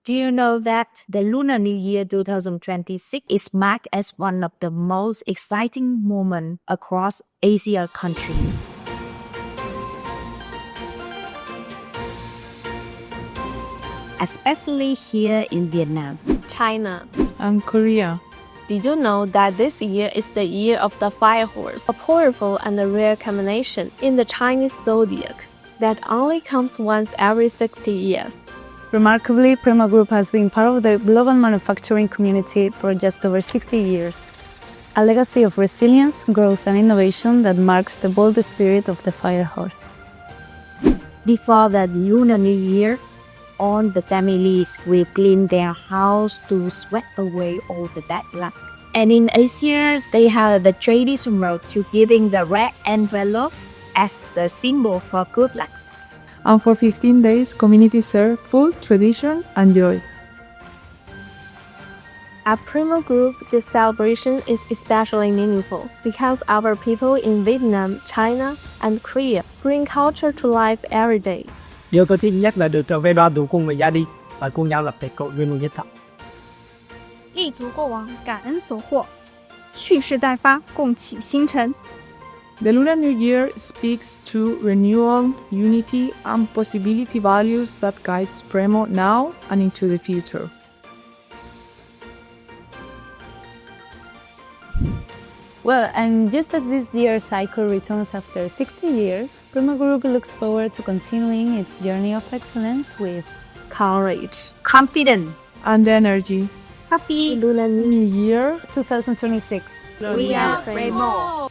Do you know that the Lunar New Year 2026 is marked as one of the most exciting moments across Asia countries? Especially here in Vietnam, China, and Korea. Did you know that this year is the year of the FireHorse, a powerful and a rare combination in the Chinese zodiac that only comes once every 60 years? Remarkably, PREMO Group has been part of the global manufacturing community for just over 60 years. A legacy of resilience, growth, and innovation that marks the bold spirit of the FireHorse. Before the Lunar New Year, all the families will clean their house to sweep away all the bad luck. And in Asia, they have the traditional to giving the red envelope as the symbol for good luck. And for 15 days, communities serve food, tradition, and joy. At PREMO Group, this celebration is especially meaningful because our people in Vietnam, China, and Korea bring culture to life every day. Điều tôi thích nhất là được trở về đoàn tụ cùng với gia đình và cùng nhau lập thể cầu nguyện một nhất thẳng. 立足过往，感恩所获，蓄势待发，共启新程。 The Lunar New Year speaks to renewal, unity, and possibility values that guides PREMO now and into the future. Well, and just as this year's cycle returns after 60 years, PREMO Group looks forward to continuing its journey of excellence with Courage. Confidence. and energy. Happy Lunar New New Year 2026. We are PREMO.